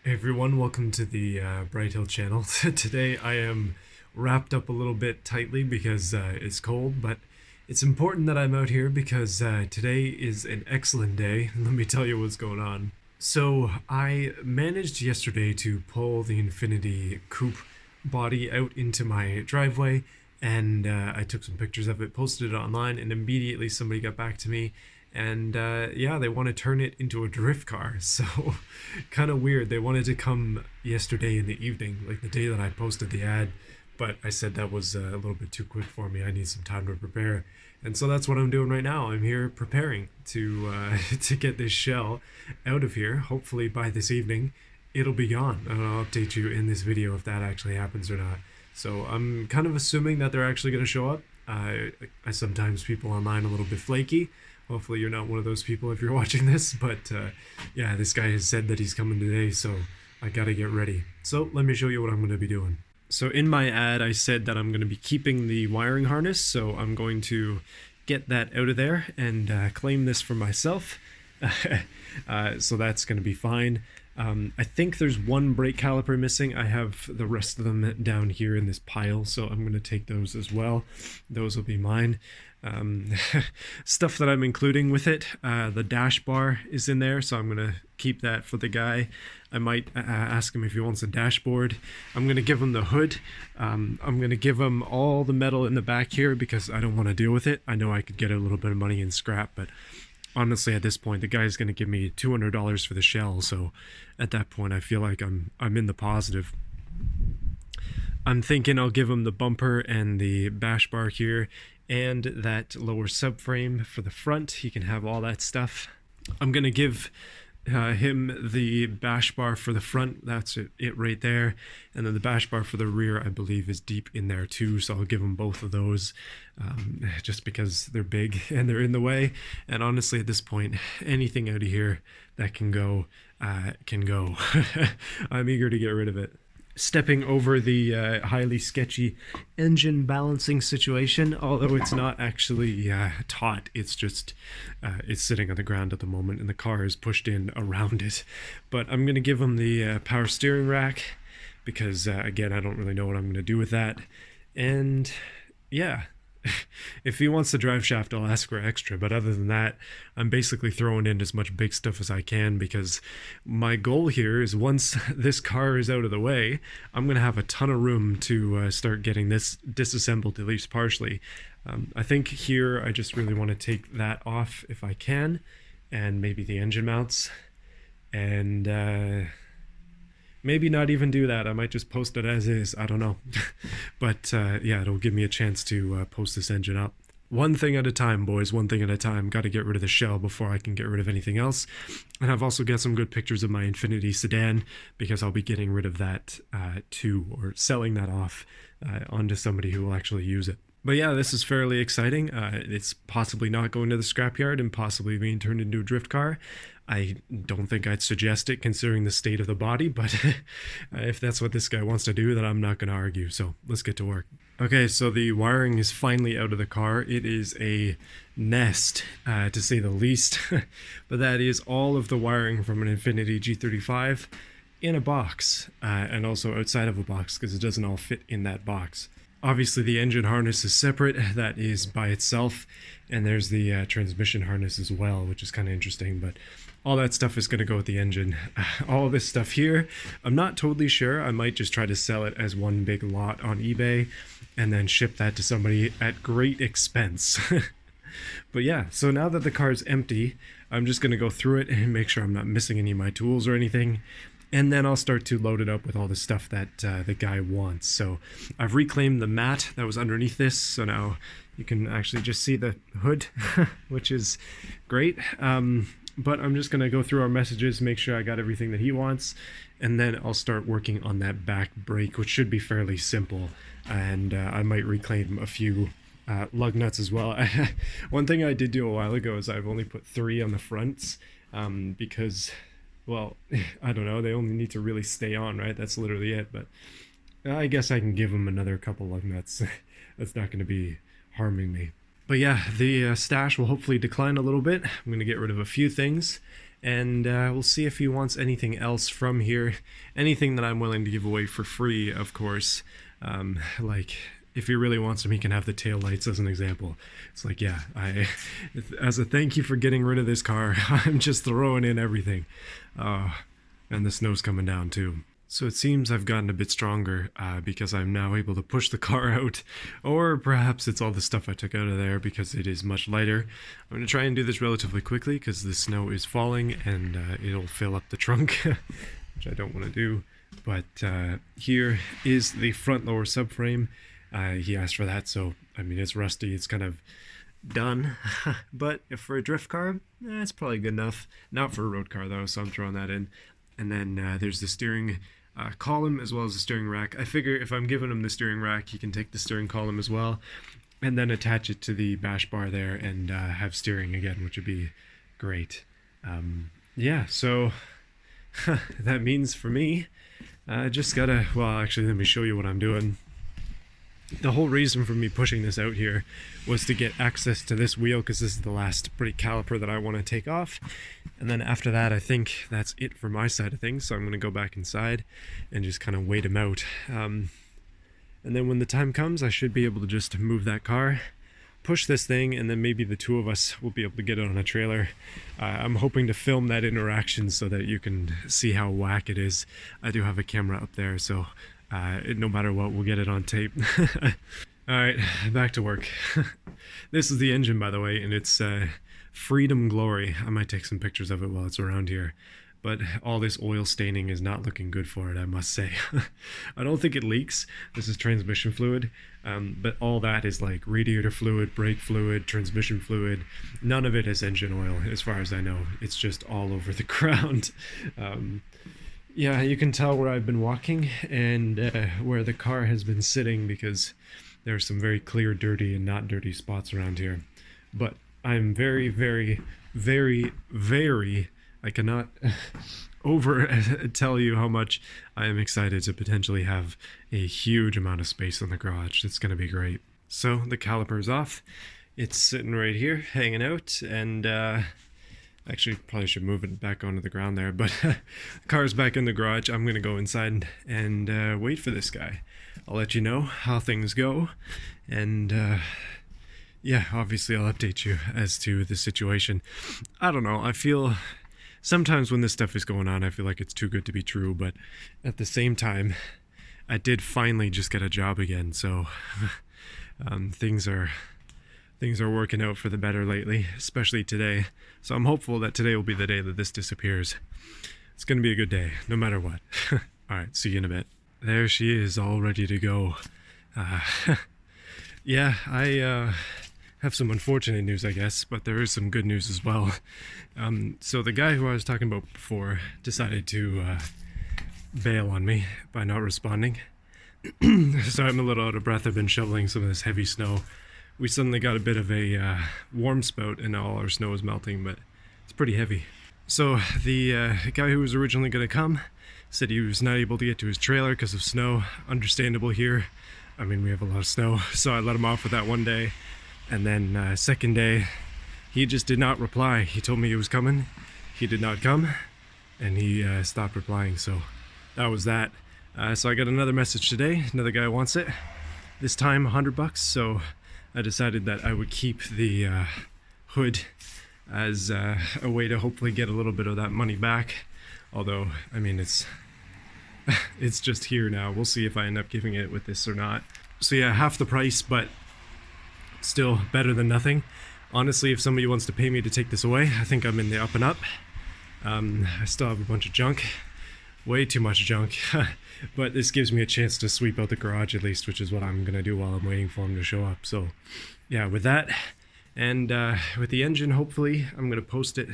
Hey everyone, welcome to the Bright Hill channel. Today I am wrapped up a little bit tightly because it's cold, but it's important that I'm out here because today is an excellent day. Let me tell you what's going on. So I managed yesterday to pull the Infiniti coupe body out into my driveway, and I took some pictures of it, posted it online, and immediately somebody got back to me, and yeah, they want to turn it into a drift car. So kind of weird. They wanted to come yesterday in the evening, like the day that I posted the ad, but I said that was a little bit too quick for me. I need some time to prepare, and so that's what I'm doing right now. I'm here preparing to to get this shell out of here. Hopefully by this evening it'll be gone, and I'll update you in this video if that actually happens or not. So I'm kind of assuming that they're actually going to show up. I sometimes people online a little bit flaky. Hopefully you're not one of those people if you're watching this, but yeah, this guy has said that he's coming today, so I gotta get ready. So let me show you what I'm going to be doing. So in my ad, I said that I'm going to be keeping the wiring harness, so I'm going to get that out of there and claim this for myself. So that's going to be fine. I think there's one brake caliper missing. I have the rest of them down here in this pile, so I'm going to take those as well. Those will be mine. Stuff that I'm including with it, the dash bar is in there, so I'm going to keep that for the guy. I might ask him if he wants a dashboard. I'm going to give him the hood. I'm going to give him all the metal in the back here because I don't want to deal with it. I know I could get a little bit of money in scrap, but honestly, at this point, the guy's going to give me $200 for the shell, so at that point, I feel like I'm in the positive. I'm thinking I'll give him the bumper and the bash bar here, and that lower subframe for the front. He can have all that stuff. I'm going to give him the bash bar for the front. That's it right there. And then the bash bar for the rear, I believe, is deep in there too, so I'll give him both of those, just because they're big and they're in the way. And honestly, at this point, anything out of here that can go can go. I'm eager to get rid of it. Stepping over the highly sketchy engine balancing situation, although it's not actually taut, it's just it's sitting on the ground at the moment and the car is pushed in around it. But I'm going to give him the power steering rack because again, I don't really know what I'm going to do with that. And yeah, if he wants the drive shaft, I'll ask for extra, but other than that, I'm basically throwing in as much big stuff as I can because my goal here is once this car is out of the way, I'm going to have a ton of room to start getting this disassembled, at least partially. I think here I just really want to take that off if I can, and maybe the engine mounts, and maybe not even do that. I might just post it as is. I don't know. But yeah, it'll give me a chance to post this engine up. One thing at a time, boys. One thing at a time. Got to get rid of the shell before I can get rid of anything else. And I've also got some good pictures of my Infiniti sedan because I'll be getting rid of that too, or selling that off onto somebody who will actually use it. But yeah, this is fairly exciting. It's possibly not going to the scrapyard and possibly being turned into a drift car. I don't think I'd suggest it considering the state of the body, but if that's what this guy wants to do, then I'm not going to argue. So let's get to work. Okay, so the wiring is finally out of the car. It is a nest, to say the least, but that is all of the wiring from an Infiniti G35 in a box, and also outside of a box because it doesn't all fit in that box. Obviously, the engine harness is separate. That is by itself. And there's the transmission harness as well, which is kind of interesting. But all that stuff is going to go with the engine. All this stuff here, I'm not totally sure. I might just try to sell it as one big lot on eBay and then ship that to somebody at great expense. But yeah, so now that the car's empty, I'm just going to go through it and make sure I'm not missing any of my tools or anything. And then I'll start to load it up with all the stuff that the guy wants. So I've reclaimed the mat that was underneath this. So now you can actually just see the hood, which is great. But I'm just going to go through our messages, make sure I got everything that he wants. And then I'll start working on that back brake, which should be fairly simple. And I might reclaim a few lug nuts as well. One thing I did do a while ago is I've only put 3 on the fronts because... well, I don't know, they only need to really stay on, right? That's literally it, but I guess I can give them another couple lug nuts. That's not going to be harming me. But yeah, the stash will hopefully decline a little bit. I'm going to get rid of a few things, and we'll see if he wants anything else from here. Anything that I'm willing to give away for free, of course. Like, if he really wants them, he can have the tail lights as an example. It's like, yeah, as a thank you for getting rid of this car, I'm just throwing in everything. And the snow's coming down too. So it seems I've gotten a bit stronger because I'm now able to push the car out, or perhaps it's all the stuff I took out of there because it is much lighter. I'm going to try and do this relatively quickly because the snow is falling and it'll fill up the trunk, which I don't want to do. But here is the front lower subframe. He asked for that, so I mean it's rusty, it's kind of done, but if for a drift car, it's probably good enough. Not for a road car though, so I'm throwing that in. And then there's the steering column as well as the steering rack. I figure if I'm giving him the steering rack, he can take the steering column as well, and then attach it to the bash bar there and have steering again, which would be great. Yeah, so that means for me, I just gotta, well actually let me show you what I'm doing. The whole reason for me pushing this out here was to get access to this wheel because this is the last brake caliper that I want to take off. And then after that, I think that's it for my side of things. So I'm going to go back inside and just kind of wait him out. And then when the time comes, I should be able to just move that car, push this thing, and then maybe the two of us will be able to get it on a trailer. I'm hoping to film that interaction so that you can see how whack it is. I do have a camera up there, so no matter what, we'll get it on tape. Alright, back to work. This is the engine, by the way, and it's Freedom Glory. I might take some pictures of it while it's around here. But all this oil staining is not looking good for it, I must say. I don't think it leaks. This is transmission fluid. But all that is like radiator fluid, brake fluid, transmission fluid. None of it is engine oil, as far as I know. It's just all over the ground. Yeah, you can tell where I've been walking and where the car has been sitting because there are some very clear dirty and not dirty spots around here. But I'm very, very, very, very, I cannot over tell you how much I am excited to potentially have a huge amount of space in the garage. It's going to be great. So the caliper is off. It's sitting right here, hanging out, and actually, probably should move it back onto the ground there, but the car's back in the garage. I'm going to go inside and wait for this guy. I'll let you know how things go, and yeah, obviously I'll update you as to the situation. I don't know, I feel sometimes when this stuff is going on, I feel like it's too good to be true, but at the same time, I did finally just get a job again, so things are working out for the better lately, especially today. So I'm hopeful that today will be the day that this disappears. It's going to be a good day, no matter what. Alright, see you in a bit. There she is, all ready to go. Yeah, I have some unfortunate news, I guess, but there is some good news as well. So the guy who I was talking about before decided to bail on me by not responding. So I'm a little out of breath. I've been shoveling some of this heavy snow. We suddenly got a bit of a warm spout and all our snow is melting, but it's pretty heavy. So the guy who was originally going to come said he was not able to get to his trailer because of snow. Understandable here. I mean, we have a lot of snow, so I let him off with that one day. And then second day, he just did not reply. He told me he was coming. He did not come, and he stopped replying, so that was that. So I got another message today. Another guy wants it. This time $100, so I decided that I would keep the hood as a way to hopefully get a little bit of that money back. Although, I mean, it's just here now. We'll see if I end up giving it with this or not. So yeah, half the price, but still better than nothing. Honestly, if somebody wants to pay me to take this away, I think I'm in the up and up. I still have a bunch of junk. Way too much junk. But this gives me a chance to sweep out the garage at least, which is what I'm going to do while I'm waiting for him to show up. So yeah, with that, and with the engine, hopefully, I'm going to post it.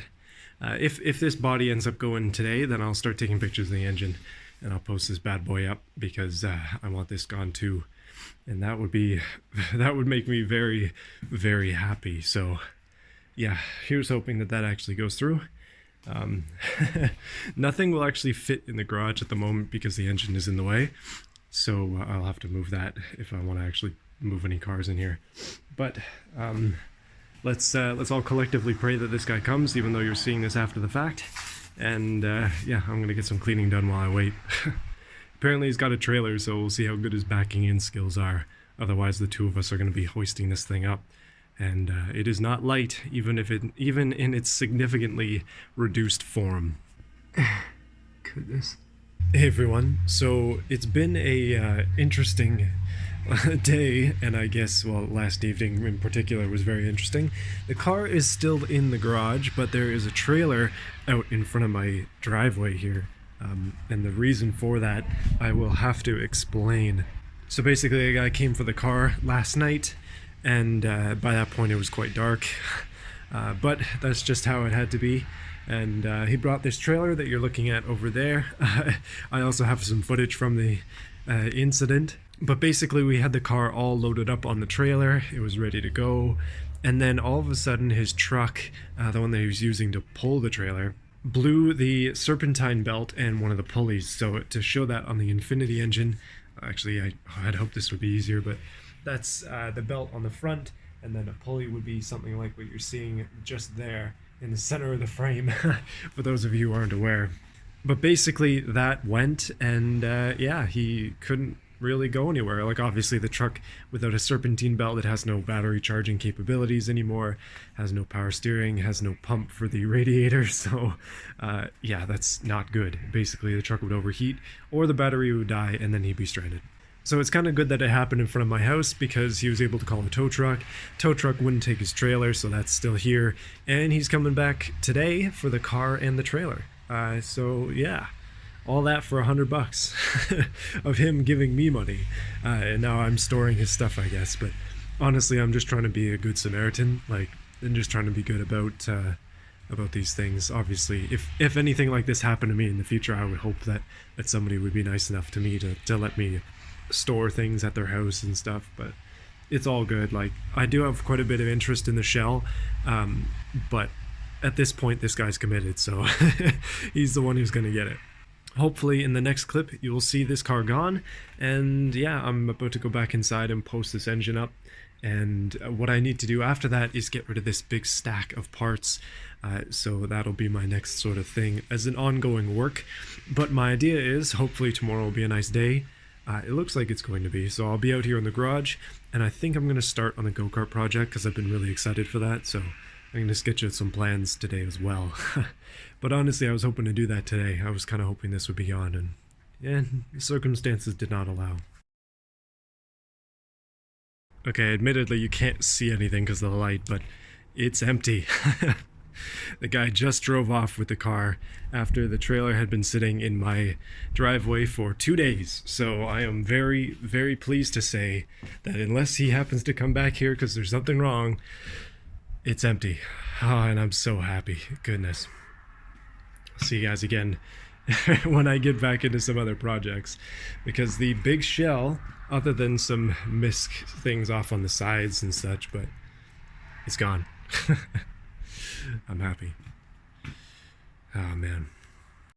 If this body ends up going today, then I'll start taking pictures of the engine, and I'll post this bad boy up, because I want this gone too. And that would make me very, very happy. So yeah, here's hoping that that actually goes through. Nothing will actually fit in the garage at the moment because the engine is in the way, so I'll have to move that if I want to actually move any cars in here. But let's all collectively pray that this guy comes, even though you're seeing this after the fact. And yeah, I'm gonna get some cleaning done while I wait. Apparently he's got a trailer, so we'll see how good his backing in skills are. Otherwise, the two of us are gonna be hoisting this thing up. And it is not light, even in its significantly reduced form. Goodness. Hey everyone, so it's been a interesting day, and I guess, well, last evening in particular was very interesting. The car is still in the garage, but there is a trailer out in front of my driveway here, and the reason for that I will have to explain. So basically, a guy came for the car last night, and by that point it was quite dark, but that's just how it had to be. And he brought this trailer that you're looking at over there. I also have some footage from the incident. But basically we had the car all loaded up on the trailer. It was ready to go. And then all of a sudden his truck, the one that he was using to pull the trailer, blew the serpentine belt and one of the pulleys. So to show that on the Infiniti engine, actually I'd hoped this would be easier, but that's the belt on the front, and then a pulley would be something like what you're seeing just there in the center of the frame, for those of you who aren't aware. But basically that went, and yeah, he couldn't really go anywhere. Like, obviously the truck without a serpentine belt, it has no battery charging capabilities anymore, has no power steering, has no pump for the radiator, so yeah, that's not good. Basically the truck would overheat, or the battery would die, and then he'd be stranded. So it's kind of good that it happened in front of my house, because he was able to call a tow truck. Tow truck wouldn't take his trailer, so that's still here. And he's coming back today for the car and the trailer. So yeah, all that for $100 of him giving me money. And now I'm storing his stuff, I guess. But honestly, I'm just trying to be a good Samaritan, like, and just trying to be good about these things. Obviously, if anything like this happened to me in the future, I would hope that somebody would be nice enough to me to let me store things at their house and stuff. But it's all good. Like, I do have quite a bit of interest in the shell, but at this point this guy's committed, so he's the one who's gonna get it. Hopefully in the next clip you will see this car gone, and yeah, I'm about to go back inside and post this engine up. And what I need to do after that is get rid of this big stack of parts, so that'll be my next sort of thing as an ongoing work. But my idea is, hopefully tomorrow will be a nice day. It looks like it's going to be, so I'll be out here in the garage, and I think I'm going to start on the go-kart project because I've been really excited for that, so I'm going to sketch out some plans today as well. But honestly, I was hoping to do that today. I was kind of hoping this would be on, and yeah, circumstances did not allow. Okay, admittedly you can't see anything because of the light, but it's empty. The guy just drove off with the car after the trailer had been sitting in my driveway for 2 days. So I am very, very pleased to say that unless he happens to come back here because there's something wrong, it's empty. Oh, and I'm so happy. Goodness. See you guys again when I get back into some other projects, because the big shell, other than some misc things off on the sides and such, but it's gone. I'm happy. Oh man.